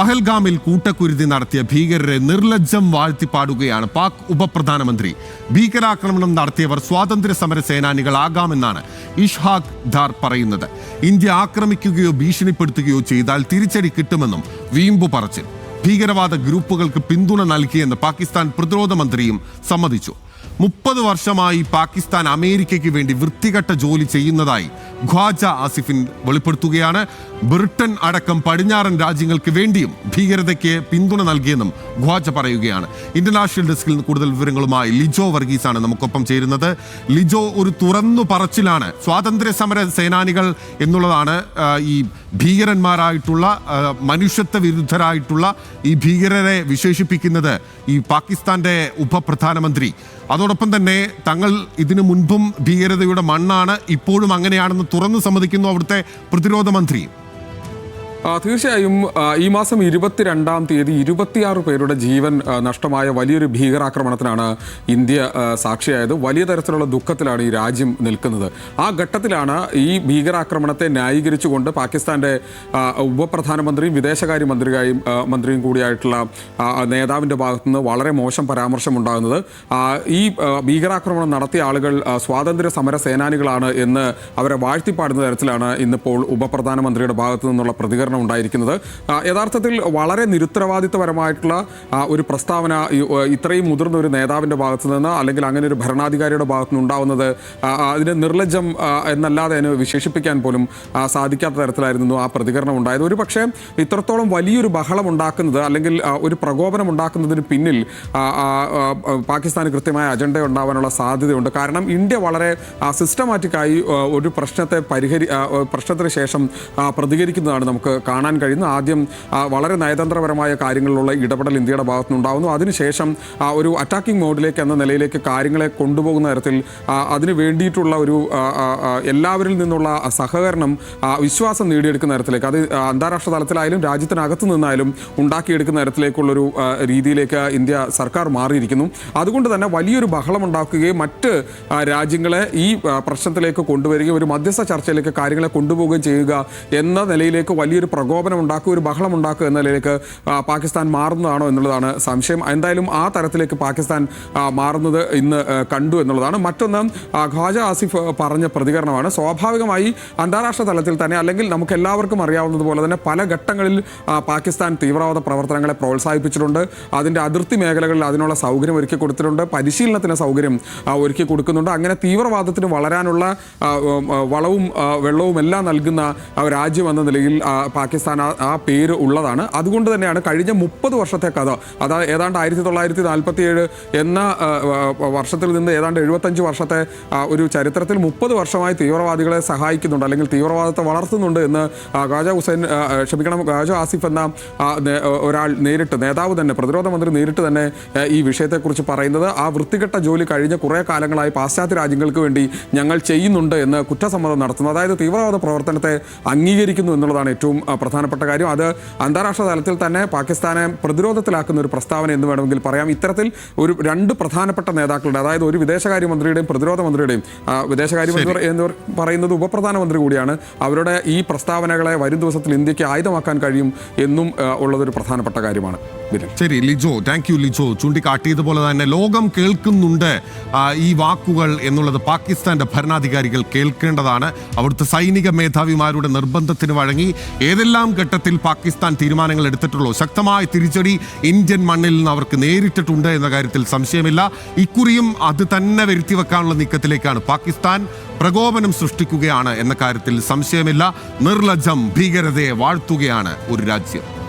പഹൽഗാമിൽ കൂട്ടക്കുരുതി നടത്തിയ ഭീകരരെ നിർലജ്ജം വാഴ്ത്തിപ്പാടുകയാണ് പാക് ഉപപ്രധാനമന്ത്രി. ഭീകരാക്രമണം നടത്തിയവർ സ്വാതന്ത്ര്യ സമര സേനാനികളാകാമെന്നാണ് ഇഷ്ഹാഖ് ദാർ പറയുന്നത്. ഇന്ത്യ ആക്രമിക്കുകയോ ഭീഷണിപ്പെടുത്തുകയോ ചെയ്താൽ തിരിച്ചടി കിട്ടുമെന്നും വീമ്പു പറച്ചിൽ. ഭീകരവാദ ഗ്രൂപ്പുകൾക്ക് പിന്തുണ നൽകിയെന്ന് പാകിസ്ഥാൻ പ്രതിരോധ മന്ത്രിയും സമ്മതിച്ചു. 30 വർഷമായി പാകിസ്ഥാൻ അമേരിക്കയ്ക്ക് വേണ്ടി വൃത്തികെട്ട ജോലി ചെയ്യുന്നതായി ഖ്വാജ ആസിഫിൻ വെളിപ്പെടുത്തുകയാണ്. ബ്രിട്ടൻ അടക്കം പടിഞ്ഞാറൻ രാജ്യങ്ങൾക്ക് വേണ്ടിയും ഭീകരതയ്ക്ക് പിന്തുണ നൽകിയെന്നും ഖ്വാജ പറയുകയാണ്. ഇന്റർനാഷണൽ ഡെസ്കിൽ നിന്ന് കൂടുതൽ വിവരങ്ങളുമായി ലിജോ വർഗീസാണ് നമുക്കൊപ്പം ചേരുന്നത്. ലിജോ, ഒരു തുറന്നു പറച്ചിലാണ്. സ്വാതന്ത്ര്യ സമര സേനാനികൾ എന്നുള്ളതാണ് ഈ ഭീകരന്മാരായിട്ടുള്ള മനുഷ്യത്വ വിരുദ്ധരായിട്ടുള്ള ഈ ഭീകരരെ വിശേഷിപ്പിക്കുന്നത് ഈ പാകിസ്ഥാന്റെ ഉപപ്രധാനമന്ത്രി. അതോടൊപ്പം തന്നെ തങ്ങൾ ഇതിനു മുൻപും ഭീകരതയുടെ മണ്ണാണ്, ഇപ്പോഴും അങ്ങനെയാണെന്ന് തുറന്നു സമ്മതിക്കുന്നു അവിടുത്തെ പ്രതിരോധ മന്ത്രി. തീർച്ചയായും ഈ മാസം 22-ാം തീയതി 26 പേരുടെ ജീവൻ നഷ്ടമായ വലിയൊരു ഭീകരാക്രമണത്തിനാണ് ഇന്ത്യ സാക്ഷിയായത്. വലിയ തരത്തിലുള്ള ദുഃഖത്തിലാണ് ഈ രാജ്യം നിൽക്കുന്നത്. ആ ഘട്ടത്തിലാണ് ഈ ഭീകരാക്രമണത്തെ ന്യായീകരിച്ചുകൊണ്ട് പാകിസ്ഥാന്റെ ഉപപ്രധാനമന്ത്രിയും വിദേശകാര്യ മന്ത്രിയും കൂടിയായിട്ടുള്ള നേതാവിൻ്റെ ഭാഗത്തുനിന്ന് വളരെ മോശം പരാമർശം ഉണ്ടാകുന്നത്. ഈ ഭീകരാക്രമണം നടത്തിയ ആളുകൾ സ്വാതന്ത്ര്യ സമര സേനാനികളാണ് എന്ന് അവരെ വാഴ്ത്തിപ്പാടുന്ന തരത്തിലാണ് ഇന്നിപ്പോൾ ഉപപ്രധാനമന്ത്രിയുടെ ഭാഗത്തു നിന്നുള്ള പ്രതികരണം ഉണ്ടായിരിക്കുന്നത്. യഥാർത്ഥത്തിൽ വളരെ നിരുത്തരവാദിത്വപരമായിട്ടുള്ള ഒരു പ്രസ്താവന ഇത്രയും മുതിർന്ന ഒരു നേതാവിൻ്റെ ഭാഗത്തു നിന്ന്, അല്ലെങ്കിൽ അങ്ങനെ ഒരു ഭരണാധികാരിയുടെ ഭാഗത്തു നിന്ന് ഉണ്ടാവുന്നത് അതിന് നിർലജ്ജം എന്നല്ലാതെ അതിന് വിശേഷിപ്പിക്കാൻ പോലും സാധിക്കാത്ത തരത്തിലായിരുന്നു ആ പ്രതികരണം ഉണ്ടായത്. ഒരു പക്ഷേ ഇത്രത്തോളം വലിയൊരു ബഹളം ഉണ്ടാക്കുന്നത്, അല്ലെങ്കിൽ ഒരു പ്രകോപനം ഉണ്ടാക്കുന്നതിന് പിന്നിൽ പാകിസ്ഥാന് കൃത്യമായ അജണ്ട ഉണ്ടാവാനുള്ള സാധ്യതയുണ്ട്. കാരണം ഇന്ത്യ വളരെ സിസ്റ്റമാറ്റിക്കായി ഒരു പ്രശ്നത്തിന് ശേഷം പ്രതികരിക്കുന്നതാണ് നമുക്ക് കാണാൻ കഴിയുന്നു. ആദ്യം വളരെ നയതന്ത്രപരമായ കാര്യങ്ങളിലുള്ള ഇടപെടൽ ഇന്ത്യയുടെ ഭാഗത്തുനിന്നുണ്ടാകുന്നു. അതിനുശേഷം ഒരു അറ്റാക്കിംഗ് മോഡിലേക്ക് എന്ന നിലയിലേക്ക് കാര്യങ്ങളെ കൊണ്ടുപോകുന്ന തരത്തിൽ അതിന് വേണ്ടിയിട്ടുള്ള ഒരു എല്ലാവരിൽ നിന്നുള്ള സഹകരണം, വിശ്വാസം നേടിയെടുക്കുന്ന തരത്തിലേക്ക്, അത് അന്താരാഷ്ട്ര തലത്തിലായാലും രാജ്യത്തിനകത്തു നിന്നായാലും ഉണ്ടാക്കിയെടുക്കുന്ന തരത്തിലേക്കുള്ളൊരു രീതിയിലേക്ക് ഇന്ത്യ സർക്കാർ മാറിയിരിക്കുന്നു. അതുകൊണ്ട് തന്നെ വലിയൊരു ബഹളം ഉണ്ടാക്കുകയും മറ്റ് രാജ്യങ്ങളെ ഈ പ്രശ്നത്തിലേക്ക് കൊണ്ടുവരികയും ഒരു മധ്യസ്ഥ ചർച്ചയിലേക്ക് കാര്യങ്ങളെ കൊണ്ടുപോവുകയും ചെയ്യുക എന്ന നിലയിലേക്ക് വലിയൊരു പ്രകോപനം ഉണ്ടാക്കുക, ഒരു ബഹളം ഉണ്ടാക്കുക എന്ന നിലയിലേക്ക് പാകിസ്ഥാൻ മാറുന്നതാണോ എന്നുള്ളതാണ് സംശയം. എന്തായാലും ആ തരത്തിലേക്ക് പാകിസ്ഥാൻ മാറുന്നത് ഇന്ന് കണ്ടു എന്നുള്ളതാണ്. മറ്റൊന്ന്, ഖ്വാജ ആസിഫ് പറഞ്ഞ പ്രതികരണമാണ്. സ്വാഭാവികമായി അന്താരാഷ്ട്ര തലത്തിൽ തന്നെ, അല്ലെങ്കിൽ നമുക്ക് എല്ലാവർക്കും അറിയാവുന്നതുപോലെ തന്നെ പല ഘട്ടങ്ങളിൽ പാകിസ്ഥാൻ തീവ്രവാദ പ്രവർത്തനങ്ങളെ പ്രോത്സാഹിപ്പിച്ചിട്ടുണ്ട്. അതിൻ്റെ അതിർത്തി മേഖലകളിൽ അതിനുള്ള സൗകര്യം ഒരുക്കി കൊടുത്തിട്ടുണ്ട്, പരിശീലനത്തിന് സൗകര്യം ഒരുക്കി കൊടുക്കുന്നുണ്ട്. അങ്ങനെ തീവ്രവാദത്തിന് വളരാനുള്ള വളവും വെള്ളവും എല്ലാം നൽകുന്ന രാജ്യം എന്ന നിലയിൽ പാകിസ്ഥാൻ ആ പേര് ഉള്ളതാണ്. അതുകൊണ്ട് തന്നെയാണ് കഴിഞ്ഞ 30 വർഷത്തെ കഥ, അതായത് ഏതാണ്ട് 1947 എന്ന വർഷത്തിൽ നിന്ന് ഏതാണ്ട് 75 വർഷത്തെ ഒരു ചരിത്രത്തിൽ 30 വർഷമായി തീവ്രവാദികളെ സഹായിക്കുന്നുണ്ട്, അല്ലെങ്കിൽ തീവ്രവാദത്തെ വളർത്തുന്നുണ്ട് എന്ന് ഖ്വാജ ആസിഫ് എന്ന ഒരാൾ നേതാവ് തന്നെ, പ്രതിരോധ മന്ത്രി നേരിട്ട് തന്നെ ഈ വിഷയത്തെക്കുറിച്ച് പറയുന്നത്. ആ വൃത്തികെട്ട ജോലി കഴിഞ്ഞ കുറേ കാലങ്ങളായി പാശ്ചാത്യ രാജ്യങ്ങൾക്ക് വേണ്ടി ഞങ്ങൾ ചെയ്യുന്നുണ്ട് എന്ന് കുറ്റസമ്മതം നടത്തുന്നു. അതായത് തീവ്രവാദ പ്രവർത്തനത്തെ അംഗീകരിക്കുന്നു എന്നുള്ളതാണ് ഏറ്റവും പ്രധാനപ്പെട്ട കാര്യം. അത് അന്താരാഷ്ട്ര തലത്തിൽ തന്നെ പാകിസ്ഥാനെ പ്രതിരോധത്തിലാക്കുന്ന ഒരു പ്രസ്താവന എന്ന് വേണമെങ്കിൽ പറയാം. ഇത്തരത്തിൽ ഒരു 2 പ്രധാനപ്പെട്ട നേതാക്കളുടെ, അതായത് ഒരു വിദേശകാര്യമന്ത്രിയുടെയും പ്രതിരോധ മന്ത്രിയുടെയും, വിദേശകാര്യമന്ത്രി എന്ന് പറയുന്നത് ഉപപ്രധാനമന്ത്രി കൂടിയാണ്, അവരുടെ ഈ പ്രസ്താവനകളെ വരും ദിവസത്തിൽ ഇന്ത്യക്ക് ആയുധമാക്കാൻ കഴിയും എന്നും ഉള്ളതൊരു പ്രധാനപ്പെട്ട കാര്യമാണ്. ശരി ലിജോ, താങ്ക് യു ലിജോ. ചൂണ്ടിക്കാട്ടിയതുപോലെ തന്നെ ലോകം കേൾക്കുന്നുണ്ട് ഈ വാക്കുകൾ എന്നുള്ളത് പാകിസ്ഥാന്റെ ഭരണാധികാരികൾ കേൾക്കേണ്ടതാണ്. അവിടുത്തെ സൈനിക മേധാവിമാരുടെ നിർബന്ധത്തിന് വഴങ്ങി ഏതെല്ലാം ഘട്ടത്തിൽ പാകിസ്ഥാൻ തീരുമാനങ്ങൾ എടുത്തിട്ടുള്ളൂ, ശക്തമായ തിരിച്ചടി ഇന്ത്യൻ മണ്ണിൽ നിന്ന് അവർക്ക് നേരിട്ടിട്ടുണ്ട് എന്ന കാര്യത്തിൽ സംശയമില്ല. ഇക്കുറിയും അത് തന്നെ വരുത്തി വെക്കാനുള്ള നീക്കത്തിലേക്കാണ് പാകിസ്ഥാൻ. പ്രകോപനം സൃഷ്ടിക്കുകയാണ് എന്ന കാര്യത്തിൽ സംശയമില്ല. നിർലജ്ജം ഭീകരതയെ വാഴ്ത്തുകയാണ് ഒരു രാജ്യം.